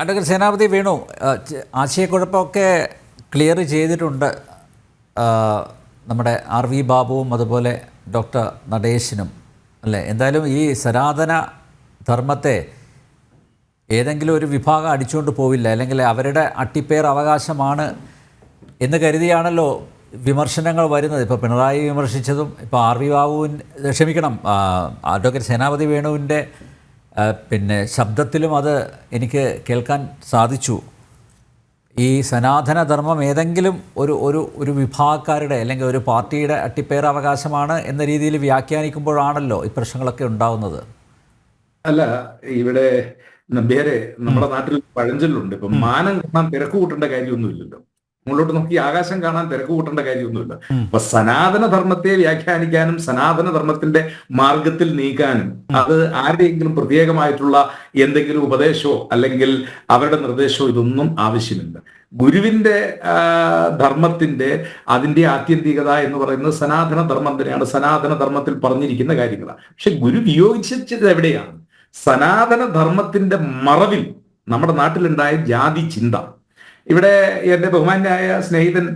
Advocate സേനാപതി Venu, ആശയക്കുഴപ്പമൊക്കെ clear ചെയ്തിട്ടുണ്ട് നമ്മുടെ RV ബാബുവും അതുപോലെ ഡോക്ടർ നടേശനും അല്ലേ. എന്തായാലും ഈ സനാതന ധർമ്മത്തെ ഏതെങ്കിലും ഒരു വിഭാഗം അടിച്ചുകൊണ്ട് പോവില്ല, അല്ലെങ്കിൽ അവരുടെ അട്ടിപ്പേർ അവകാശമാണ് എന്ന് കരുതിയാണല്ലോ വിമർശനങ്ങൾ വരുന്നത്. ഇപ്പോൾ പിണറായി വിമർശിച്ചതും ഇപ്പോൾ RV ബാബുവിൻ്റെ അഡ്വക്കേറ്റ് സേനാപതി വേണുവിൻ്റെ പിന്നെ ശബ്ദത്തിലും അത് എനിക്ക് കേൾക്കാൻ സാധിച്ചു. ഈ സനാതനധർമ്മം ഏതെങ്കിലും ഒരു വിഭാഗക്കാരുടെ അല്ലെങ്കിൽ ഒരു പാർട്ടിയുടെ അട്ടിപ്പേർ അവകാശമാണ് എന്ന രീതിയിൽ വ്യാഖ്യാനിക്കുമ്പോഴാണല്ലോ ഈ പ്രശ്നങ്ങളൊക്കെ ഉണ്ടാവുന്നത്. അല്ല, ഇവിടെ നമ്പ്യാരെ നമ്മുടെ നാട്ടിൽ പഴഞ്ചൊല്ലുണ്ട്, ഇപ്പൊ മാനം കാണാൻ തിരക്ക് കൂട്ടേണ്ട കാര്യമൊന്നുമില്ലല്ലോ, മുകളിലോട്ട് നോക്കി ആകാശം കാണാൻ തിരക്ക് കൂട്ടേണ്ട കാര്യമൊന്നുമില്ല. അപ്പൊ സനാതന ധർമ്മത്തെ വ്യാഖ്യാനിക്കാനും സനാതന ധർമ്മത്തിന്റെ മാർഗത്തിൽ നീക്കാനും അത് ആരുടെയെങ്കിലും പ്രത്യേകമായിട്ടുള്ള എന്തെങ്കിലും ഉപദേശമോ അല്ലെങ്കിൽ അവരുടെ നിർദ്ദേശമോ ഇതൊന്നും ആവശ്യമില്ല. ഗുരുവിന്റെ ധർമ്മത്തിന്റെ അതിന്റെ ആത്യന്തികത എന്ന് പറയുന്നത് സനാതന ധർമ്മം തന്നെയാണ്, സനാതന ധർമ്മത്തിൽ പറഞ്ഞിരിക്കുന്ന കാര്യങ്ങളാണ്. പക്ഷെ ഗുരു വിയോജിച്ചത് എവിടെയാണ്? സനാതന ധർമ്മത്തിന്റെ മറവിൽ നമ്മുടെ നാട്ടിലുണ്ടായ ജാതി ചിന്ത. ഇവിടെ എന്റെ ബഹുമാന്യായ സ്നേഹിതൻ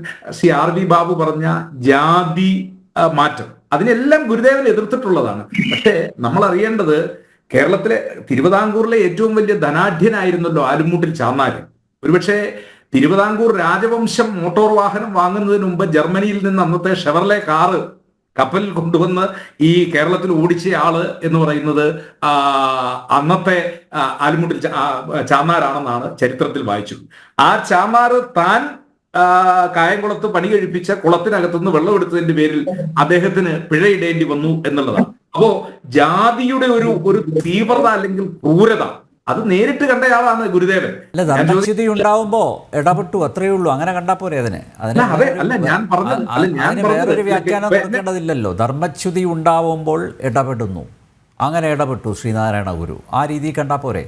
RV ബാബു പറഞ്ഞ ജാതി മാറ്റം, അതിനെല്ലാം ഗുരുദേവൻ എതിർത്തിട്ടുള്ളതാണ്. പക്ഷേ നമ്മൾ അറിയേണ്ടത്, കേരളത്തിലെ തിരുവിതാംകൂറിലെ ഏറ്റവും വലിയ ധനാഢ്യനായിരുന്നല്ലോ ആലുംമൂട്ടിൽ ചാന്നാര്. ഒരുപക്ഷെ തിരുവിതാംകൂർ രാജവംശം മോട്ടോർ വാഹനം വാങ്ങുന്നതിന് മുമ്പ് ജർമ്മനിയിൽ നിന്ന് അന്നത്തെ ഷെവർലെ കാറ് കപ്പലിൽ കൊണ്ടുവന്ന് ഈ കേരളത്തിൽ ഓടിച്ച ആള് എന്ന് പറയുന്നത് അന്നത്തെ ആലുംമൂട്ടിൽ ചാന്നാരാണെന്നാണ് ചരിത്രത്തിൽ വായിച്ചത്. ആ ചാന്നാർ താൻ കായംകുളത്ത് പണി കഴിപ്പിച്ച കുളത്തിനകത്തുനിന്ന് വെള്ളം എടുത്തതിന്റെ പേരിൽ അദ്ദേഹത്തിന് പിഴയിടേണ്ടി വന്നു എന്നുള്ളതാണ്. അപ്പോ ജാതിയുടെ ഒരു തീവ്രത അല്ലെങ്കിൽ ക്രൂരത അത് നേരിട്ട് കണ്ടയാളാണ് ഗുരുദേവൻ. ധർമ്മച്യുതി ഉണ്ടാവുമ്പോ ഇടപെട്ടു, അത്രയേ ഉള്ളൂ. അങ്ങനെ കണ്ടാ പോരെ അതിന് വേറൊരു വ്യാഖ്യാനം കൊടുക്കേണ്ടതില്ലല്ലോ. ധർമ്മച്യുതി ഉണ്ടാവുമ്പോൾ ഇടപെടുന്നു, അങ്ങനെ ഇടപെട്ടു ശ്രീനാരായണ ഗുരു, ആ രീതിയിൽ കണ്ടാ പോരെ.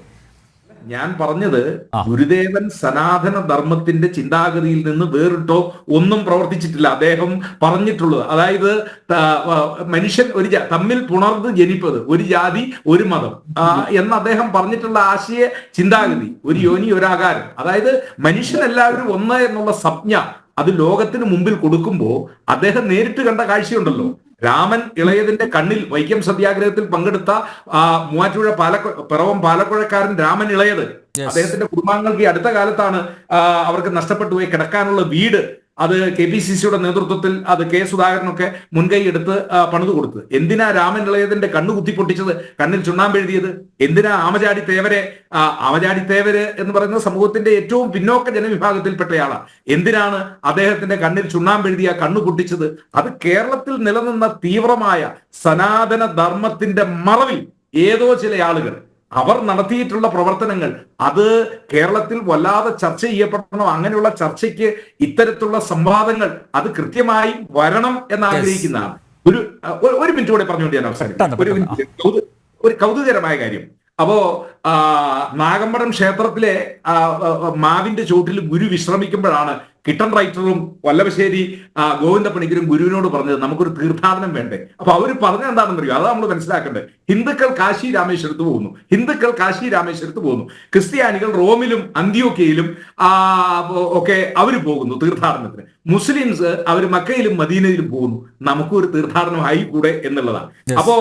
ഞാൻ പറഞ്ഞത് ഗുരുദേവൻ സനാതന ധർമ്മത്തിന്റെ ചിന്താഗതിയിൽ നിന്ന് വേറിട്ടോ ഒന്നും പ്രവർത്തിച്ചിട്ടില്ല. അദ്ദേഹം പറഞ്ഞിട്ടുള്ളത്, അതായത് മനുഷ്യൻ തമ്മിൽ പുണർന്ന് ജനിപ്പത് ഒരു ജാതി ഒരു മതം എന്ന് അദ്ദേഹം പറഞ്ഞിട്ടുള്ള ആശയ ചിന്താഗതി, ഒരു യോനി ഒരാകാരം, അതായത് മനുഷ്യനെല്ലാവരും ഒന്ന് എന്നുള്ള സംജ്ഞ അത് ലോകത്തിന് മുമ്പിൽ കൊടുക്കുമ്പോൾ അദ്ദേഹം നേരിട്ട് കണ്ട കാഴ്ചയുണ്ടല്ലോ. രാമൻ ഇളയതിന്റെ കണ്ണിൽ വൈക്കം സത്യാഗ്രഹത്തിൽ പങ്കെടുത്ത മൂവാറ്റുപുഴ പിറവം പാലക്കുഴക്കാരൻ രാമൻ ഇളയത്, അദ്ദേഹത്തിന്റെ കുടുംബാംഗങ്ങൾക്ക് ഈ അടുത്ത കാലത്താണ് അവർക്ക് നഷ്ടപ്പെട്ടു പോയി കിടക്കാനുള്ള വീട് അത് KPCCയുടെ നേതൃത്വത്തിൽ അത് K സുധാകരനൊക്കെ മുൻകൈ എടുത്ത് പണിത് കൊടുത്തത്. എന്തിനാ രാമൻ ഇളയതിന്റെ കണ്ണു കുത്തിപ്പൊട്ടിച്ചത്, കണ്ണിൽ ചുണ്ണാമ്പെഴുതിയത്? എന്തിനാ ആമചാടി തേവര് എന്ന് പറയുന്ന സമൂഹത്തിന്റെ ഏറ്റവും പിന്നോക്ക ജനവിഭാഗത്തിൽപ്പെട്ടയാളാണ്. എന്തിനാണ് അദ്ദേഹത്തിന്റെ കണ്ണിൽ ചുണ്ണാമ്പെഴുതിയ കണ്ണു പൊട്ടിച്ചത്? അത് കേരളത്തിൽ നിലനിന്ന തീവ്രമായ സനാതന ധർമ്മത്തിന്റെ മറവിൽ ഏതോ ചില ആളുകൾ അവർ നടത്തിയിട്ടുള്ള പ്രവർത്തനങ്ങൾ അത് കേരളത്തിൽ വല്ലാതെ ചർച്ച ചെയ്യപ്പെടണം. അങ്ങനെയുള്ള ചർച്ചയ്ക്ക് ഇത്തരത്തിലുള്ള സംവാദങ്ങൾ അത് കൃത്യമായി വരണം എന്ന് ആഗ്രഹിക്കുന്നതാണ്. ഒരു മിനിറ്റ് കൂടെ പറഞ്ഞുകൊണ്ട് ഞാൻ അവസാനിപ്പിക്കും. ഒരു കൗതുകകരമായ കാര്യം. അപ്പോ നാഗമ്പടം ക്ഷേത്രത്തിലെ മാവിന്റെ ചോട്ടിൽ ഗുരു വിശ്രമിക്കുമ്പോഴാണ് കിട്ടൻ റൈറ്ററും വല്ലഭശ്ശേരി ഗോവിന്ദപ്പണിക്കരും ഗുരുവിനോട് പറഞ്ഞത് നമുക്കൊരു തീർത്ഥാടനം വേണ്ടേ. അപ്പൊ അവര് പറഞ്ഞത് എന്താണെന്ന് അറിയോ? അതാണ് നമ്മൾ മനസ്സിലാക്കേണ്ടത്. ഹിന്ദുക്കൾ കാശി രാമേശ്വരത്ത് പോകുന്നു, ക്രിസ്ത്യാനികൾ റോമിലും അന്ത്യോക്യയിലും ഒക്കെ അവര് പോകുന്നു തീർത്ഥാടനത്തിന്, മുസ്ലിംസ് അവർ മക്കയിലും മദീനയിലും പോകുന്നു. നമുക്കും ഒരു തീർത്ഥാടനമായി കൂടെ എന്നുള്ളതാണ്. അപ്പോ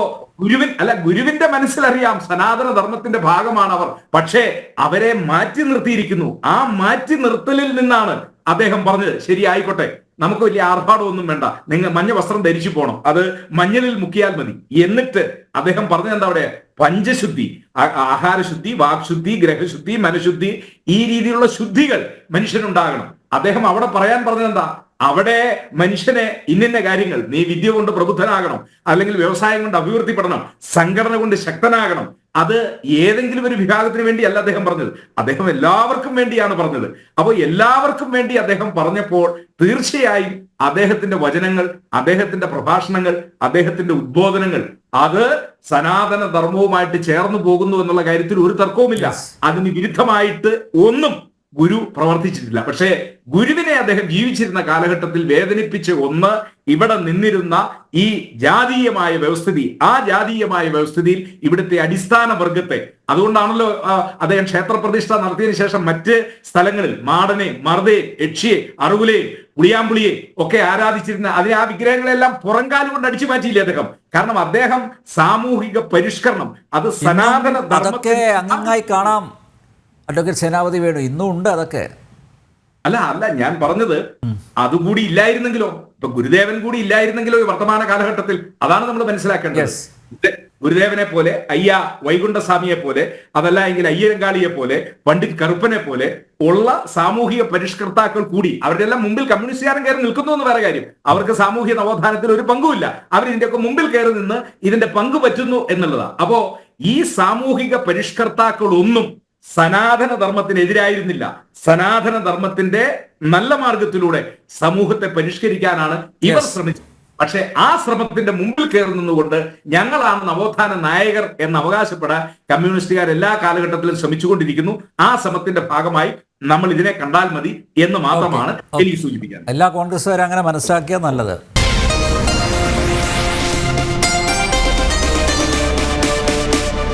ഗുരുവിന്റെ മനസ്സിലറിയാം സനാതന ധർമ്മത്തിന്റെ ഭാഗമാണ് അവർ. പക്ഷേ അവരെ മാറ്റി നിർത്തിയിരിക്കുന്നു. ആ മാറ്റി നിർത്തലിൽ നിന്നാണ് അദ്ദേഹം പറഞ്ഞത് ശരി ആയിക്കോട്ടെ, നമുക്ക് വലിയ ആർഭാടമൊന്നും വേണ്ട, നിങ്ങൾ മഞ്ഞ വസ്ത്രം ധരിച്ചു പോകണം, അത് മഞ്ഞളിൽ മുക്കിയാൽ മതി. എന്നിട്ട് അദ്ദേഹം പറഞ്ഞത് എന്താ? അവിടെ പഞ്ചശുദ്ധി, ആഹാരശുദ്ധി, വാക്ശുദ്ധി, ഗ്രഹശുദ്ധി, മനഃശുദ്ധി, ഈ രീതിയിലുള്ള ശുദ്ധികൾ മനുഷ്യനുണ്ടാകണം. അദ്ദേഹം അവിടെ പറയാൻ പറഞ്ഞത് എന്താ? അവിടെ മനുഷ്യനെ ഇന്നിന്ന കാര്യങ്ങൾ, നീ വിദ്യ കൊണ്ട് പ്രബുദ്ധനാകണം, അല്ലെങ്കിൽ വ്യവസായം കൊണ്ട് അഭിവൃദ്ധിപ്പെടണം, സംഘടന കൊണ്ട് ശക്തനാകണം. അത് ഏതെങ്കിലും ഒരു വിഭാഗത്തിന് വേണ്ടിയല്ല അദ്ദേഹം പറഞ്ഞത്, അദ്ദേഹം എല്ലാവർക്കും വേണ്ടിയാണ് പറഞ്ഞത്. അപ്പോൾ എല്ലാവർക്കും വേണ്ടി അദ്ദേഹം പറഞ്ഞപ്പോൾ തീർച്ചയായും അദ്ദേഹത്തിന്റെ വചനങ്ങൾ, അദ്ദേഹത്തിന്റെ പ്രഭാഷണങ്ങൾ, അദ്ദേഹത്തിന്റെ ഉദ്ബോധനങ്ങൾ അത് സനാതന ധർമ്മവുമായിട്ട് ചേർന്ന് പോകുന്നു എന്നുള്ള കാര്യത്തിൽ ഒരു തർക്കവുമില്ല. അതിന് വിരുദ്ധമായിട്ട് ഒന്നും ഗുരു പ്രവർത്തിച്ചിട്ടില്ല. പക്ഷേ ഗുരുവിനെ അദ്ദേഹം ജീവിച്ചിരുന്ന കാലഘട്ടത്തിൽ വേദനിപ്പിച്ച ഒന്ന് ഇവിടെ നിന്നിരുന്ന ഈ ജാതീയമായ വ്യവസ്ഥിതി, ആ ജാതീയമായ വ്യവസ്ഥിതിയിൽ ഇവിടുത്തെ അടിസ്ഥാന വർഗത്തെ, അതുകൊണ്ടാണല്ലോ അദ്ദേഹം ക്ഷേത്രപ്രതിഷ്ഠ നടത്തിയതിനു ശേഷം മറ്റ് സ്ഥലങ്ങളിൽ മാടനെ, മർദയെ, യക്ഷിയെ, അറുകുലയെ, പുളിയാമ്പുളിയെ ഒക്കെ ആരാധിച്ചിരുന്ന അതിനെ ആ വിഗ്രഹങ്ങളെല്ലാം പുറംകാലം കൊണ്ട് അടിച്ചു മാറ്റിയില്ലേ അദ്ദേഹം. കാരണം അദ്ദേഹം സാമൂഹിക പരിഷ്കരണം, അത് സനാതന അതൊക്കെ അംഗമായി കാണാം. അഡ്വക്കേറ്റ് സേനാപതി വേണു, ഇന്നും ഉണ്ട് അതൊക്കെ. അല്ല ഞാൻ പറഞ്ഞത് അതുകൂടി ഇല്ലായിരുന്നെങ്കിലോ, ഇപ്പൊ ഗുരുദേവൻ കൂടി ഇല്ലായിരുന്നെങ്കിലോ ഈ വർത്തമാന കാലഘട്ടത്തിൽ, അതാണ് നമ്മൾ മനസ്സിലാക്കേണ്ടത്. ഗുരുദേവനെ പോലെ, അയ്യ വൈകുണ്ഠസ്വാമിയെ പോലെ, അതല്ല എങ്കിൽ അയ്യരങ്കാളിയെ പോലെ, പണ്ഡിറ്റ് കറുപ്പനെ പോലെ ഉള്ള സാമൂഹിക പരിഷ്കർത്താക്കൾ കൂടി, അവരുടെ എല്ലാം മുമ്പിൽ കമ്മ്യൂണിസ്റ്റുകാരൻ കയറി നിൽക്കുന്നു എന്ന് വേറെ കാര്യം. അവർക്ക് സാമൂഹ്യ നവോത്ഥാനത്തിൽ ഒരു പങ്കുമില്ല. അവർ ഇതിന്റെയൊക്കെ മുമ്പിൽ കയറി നിന്ന് ഇതിന്റെ പങ്ക് പറ്റുന്നു എന്നുള്ളതാണ്. അപ്പോ ഈ സാമൂഹിക പരിഷ്കർത്താക്കളൊന്നും സനാതന ധർമ്മത്തിനെതിരായിരുന്നില്ല. സനാതന ധർമ്മത്തിന്റെ നല്ല മാർഗത്തിലൂടെ സമൂഹത്തെ പരിഷ്കരിക്കാനാണ് ഇവർ ശ്രമിച്ചത്. പക്ഷെ ആ ശ്രമത്തിന്റെ മുമ്പിൽ കയറി നിന്നുകൊണ്ട് ഞങ്ങളാണ് നവോത്ഥാന നായകർ എന്ന് അവകാശപ്പെടാൻ കമ്മ്യൂണിസ്റ്റുകാർ എല്ലാ കാലഘട്ടത്തിലും ശ്രമിച്ചുകൊണ്ടിരിക്കുന്നു. ആ ശ്രമത്തിന്റെ ഭാഗമായി നമ്മൾ ഇതിനെ കണ്ടാൽ മതി എന്ന് മാത്രമാണ് എനിക്ക് സൂചിപ്പിക്കാൻ. എല്ലാ കോൺഗ്രസ്സുകാരും അങ്ങനെ മനസ്സിലാക്കിയാൽ നല്ലത്.